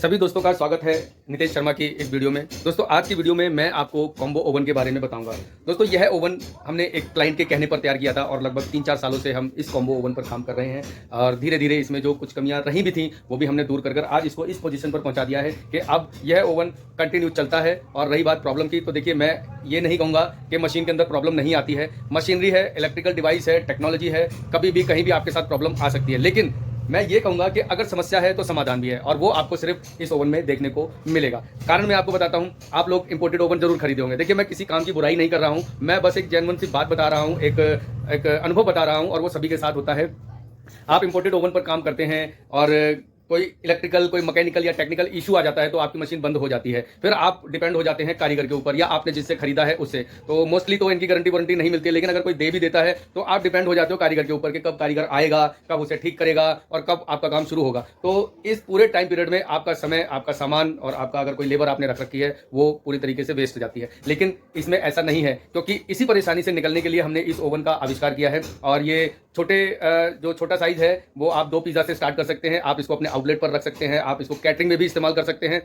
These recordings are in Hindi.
सभी दोस्तों का स्वागत है नितेश शर्मा की इस वीडियो में। दोस्तों आज की वीडियो में मैं आपको कॉम्बो ओवन के बारे में बताऊंगा। दोस्तों यह ओवन हमने एक क्लाइंट के कहने पर तैयार किया था और लगभग 3-4 सालों से हम इस कॉम्बो ओवन पर काम कर रहे हैं और धीरे धीरे इसमें जो कुछ कमियां रही भी थी वो भी हमने दूर कर आज इसको इस पोजीशन पर पहुंचा दिया है कि अब यह ओवन कंटिन्यू चलता है। और रही बात प्रॉब्लम की, तो देखिए मैं ये नहीं कहूँगा कि मशीन के अंदर प्रॉब्लम नहीं आती है। मशीनरी है, इलेक्ट्रिकल डिवाइस है, टेक्नोलॉजी है, कभी भी कहीं भी आपके साथ प्रॉब्लम आ सकती है। लेकिन मैं ये कहूंगा कि अगर समस्या है तो समाधान भी है और वो आपको सिर्फ इस ओवन में देखने को मिलेगा। कारण मैं आपको बताता हूं, आप लोग इंपोर्टेड ओवन जरूर खरीदे होंगे। देखिए मैं किसी काम की बुराई नहीं कर रहा हूं, मैं बस एक जेन्युइन सी बात बता रहा हूं, एक अनुभव बता रहा हूं और वो सभी के साथ होता है। आप इंपोर्टेड ओवन पर काम करते हैं और कोई इलेक्ट्रिकल, कोई मैकेनिकल या टेक्निकल इशू आ जाता है तो आपकी मशीन बंद हो जाती है। फिर आप डिपेंड हो जाते हैं कारीगर के ऊपर या आपने जिससे खरीदा है उससे। तो मोस्टली तो इनकी गारंटी वारंटी नहीं मिलती है, लेकिन अगर कोई दे भी देता है तो आप डिपेंड हो जाते हो कारीगर के ऊपर कि कब कारीगर आएगा, कब उसे ठीक करेगा और कब आपका काम शुरू होगा। तो इस पूरे टाइम पीरियड में आपका समय, आपका सामान और आपका अगर कोई लेबर आपने रख रखी है वो पूरी तरीके से वेस्ट हो जाती है। लेकिन इसमें ऐसा नहीं है, क्योंकि इसी परेशानी से निकलने के लिए हमने इस ओवन का आविष्कार किया है। और ये जो छोटा साइज है वो आप 2 पिज़्ज़ा से स्टार्ट कर सकते हैं। आप इसको अपने आउटलेट पर रख सकते हैं, आप इसको कैटरिंग में भी इस्तेमाल कर सकते हैं।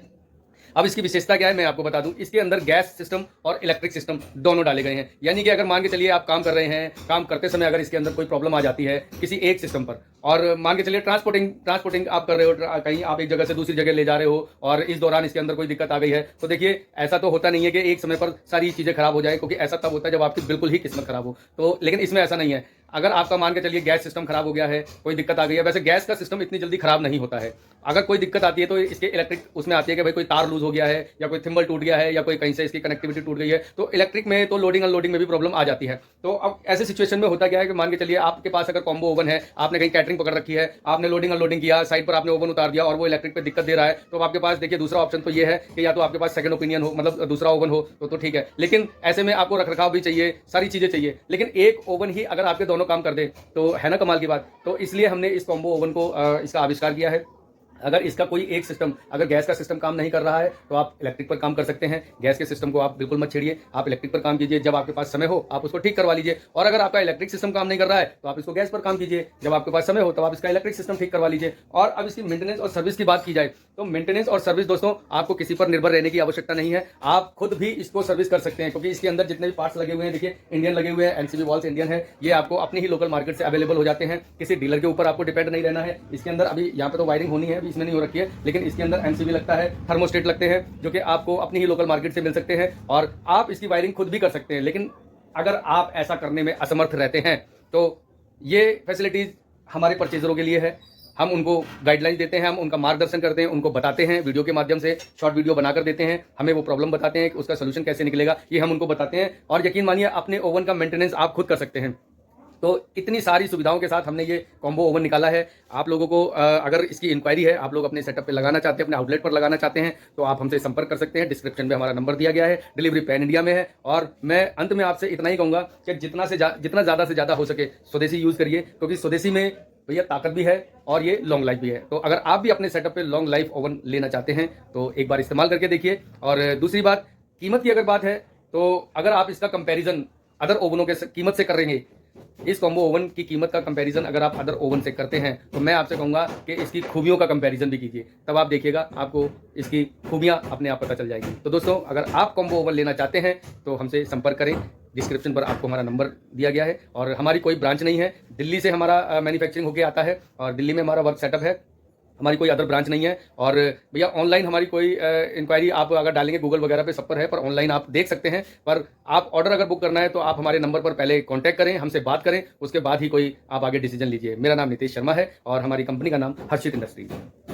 अब इसकी विशेषता क्या है मैं आपको बता दूं, इसके अंदर गैस सिस्टम और इलेक्ट्रिक सिस्टम दोनों डाले गए हैं। यानी कि अगर मान के चलिए आप काम कर रहे हैं, काम करते समय अगर इसके अंदर कोई प्रॉब्लम आ जाती है किसी एक सिस्टम पर, और मान के चलिए ट्रांसपोर्टिंग आप कर रहे हो, कहीं आप एक जगह से दूसरी जगह ले जा रहे हो और इस दौरान इसके अंदर कोई दिक्कत आ गई है, तो देखिए ऐसा तो होता नहीं है कि एक समय पर सारी चीज़ें खराब हो जाए, क्योंकि ऐसा तब होता है जब आपकी बिल्कुल ही किस्मत खराब हो। तो लेकिन इसमें ऐसा नहीं है। अगर आपका मान के चलिए गैस सिस्टम खराब हो गया है, कोई दिक्कत आ गई है, वैसे गैस का सिस्टम इतनी जल्दी खराब नहीं होता है। अगर कोई दिक्कत आती है तो इसके इलेक्ट्रिक उसमें आती है कि भाई कोई तार लूज हो गया है या कोई थिम्बल टूट गया है या कोई कहीं से इसकी कनेक्टिविटी टूट गई है, तो इलेक्ट्रिक में तो लोडिंग अनलोडिंग में भी प्रॉब्लम आ जाती है। तो अब ऐसे सिचुएशन में होता क्या है कि मान के चलिए आपके पास अगर कॉम्बो ओवन है, आपने कहीं कैटरिंग पकड़ रखी है, आपने लोडिंग अनलोडिंग किया, साइड पर आपने ओवन उतार दिया और वो इलेक्ट्रिक पे दिक्कत दे रहा है, तो आपके पास देखिए दूसरा ऑप्शन तो ये है कि या तो आपके पास सेकंड ओपिनियन हो, मतलब दूसरा ओवन हो तो ठीक है। लेकिन ऐसे में आपको रखरखाव भी चाहिए, सारी चीजें चाहिए, लेकिन एक ओवन ही अगर आपके दोनों काम कर दे तो है ना कमाल की बात। तो इसलिए हमने इस कॉम्बो ओवन को इसका आविष्कार किया है। अगर इसका कोई एक सिस्टम, अगर गैस का सिस्टम काम नहीं कर रहा है तो आप इलेक्ट्रिक पर काम कर सकते हैं। गैस के सिस्टम को आप बिल्कुल मत छेड़िए, आप इलेक्ट्रिक पर काम कीजिए। जब आपके पास समय हो आप उसको ठीक करवा लीजिए। और अगर आपका इलेक्ट्रिक सिस्टम काम नहीं कर रहा है तो आप इसको गैस पर काम कीजिए। जब आपके पास समय हो तब आप इसका इलेक्ट्रिक सिस्टम ठीक करवा लीजिए। और अब इसकी मेंटेनेंस और सर्विस की बात की जाए तो मेंटेनेंस और सर्विस दोस्तों आपको किसी पर निर्भर रहने की आवश्यकता नहीं है। आप खुद भी इसको सर्विस कर सकते हैं, क्योंकि इसके अंदर जितने भी पार्ट्स लगे हुए हैं, देखिए इंडियन लगे हुए हैं, एनसीबी वॉल्स इंडियन है। ये आपको अपनी ही लोकल मार्केट से अवेलेबल हो जाते हैं, किसी डीलर के ऊपर आपको डिपेंड नहीं रहना है। इसके अंदर अभी यहाँ पे तो वायरिंग होनी है, अभी इसमें नहीं हो रखी है, लेकिन इसके अंदर एमसीबी लगता है, थर्मोस्टेट लगते हैं, जो कि आपको अपनी ही लोकल मार्केट से मिल सकते हैं और आप इसकी वायरिंग खुद भी कर सकते हैं। लेकिन अगर आप ऐसा करने में असमर्थ रहते हैं तो ये फैसिलिटीज हमारे परचेजरों के लिए है। हम उनको गाइडलाइन देते हैं, हम उनका मार्गदर्शन करते हैं, उनको बताते हैं, वीडियो के माध्यम से शॉर्ट वीडियो बनाकर देते हैं, हमें वो प्रॉब्लम बताते हैं कि उसका सोल्यूशन कैसे निकलेगा, ये हम उनको बताते हैं। और यकीन मानिए अपने ओवन का मेंटेनेंस आप खुद कर सकते हैं। तो इतनी सारी सुविधाओं के साथ हमने ये कॉम्बो ओवन निकाला है। आप लोगों को अगर इसकी इंक्वायरी है, आप लोग अपने सेटअप पे लगाना चाहते हैं, अपने आउटलेट पर लगाना चाहते हैं, तो आप हमसे संपर्क कर सकते हैं। डिस्क्रिप्शन में हमारा नंबर दिया गया है, डिलीवरी पैन इंडिया में है। और मैं अंत में आपसे इतना ही कहूँगा कि जितना ज़्यादा से ज़्यादा हो सके स्वदेशी यूज़ करिए, क्योंकि स्वदेशी में भैया ताकत भी है और ये लॉन्ग लाइफ भी है। तो अगर आप भी अपने सेटअप पे लॉन्ग लाइफ ओवन लेना चाहते हैं तो एक बार इस्तेमाल करके देखिए। और दूसरी बात, कीमत की अगर बात है तो अगर आप इसका कंपैरिजन अदर ओवनों के कीमत से करेंगे, इस कॉम्बो ओवन की कीमत का कंपैरिजन अगर आप अदर ओवन से करते हैं तो मैं आपसे कहूंगा कि इसकी खूबियों का कंपैरिजन भी कीजिए, तब आप देखिएगा आपको इसकी खूबियां अपने आप पता चल जाएगी। तो दोस्तों अगर आप कॉम्बो ओवन लेना चाहते हैं तो हमसे संपर्क करें। डिस्क्रिप्शन पर आपको हमारा नंबर दिया गया है और हमारी कोई ब्रांच नहीं है, दिल्ली से हमारा मैन्युफैक्चरिंग होकर आता है और दिल्ली में हमारा वर्क सेटअप है, हमारी कोई अदर ब्रांच नहीं है। और भैया ऑनलाइन हमारी कोई इंक्वायरी आप अगर डालेंगे गूगल वगैरह पे सब पर है, पर ऑनलाइन आप देख सकते हैं। पर आप ऑर्डर अगर बुक करना है तो आप हमारे नंबर पर पहले कांटेक्ट करें, हमसे बात करें, उसके बाद ही कोई आप आगे डिसीजन लीजिए। मेरा नाम नितेश शर्मा है और हमारी कंपनी का नाम हर्षित इंडस्ट्रीज है।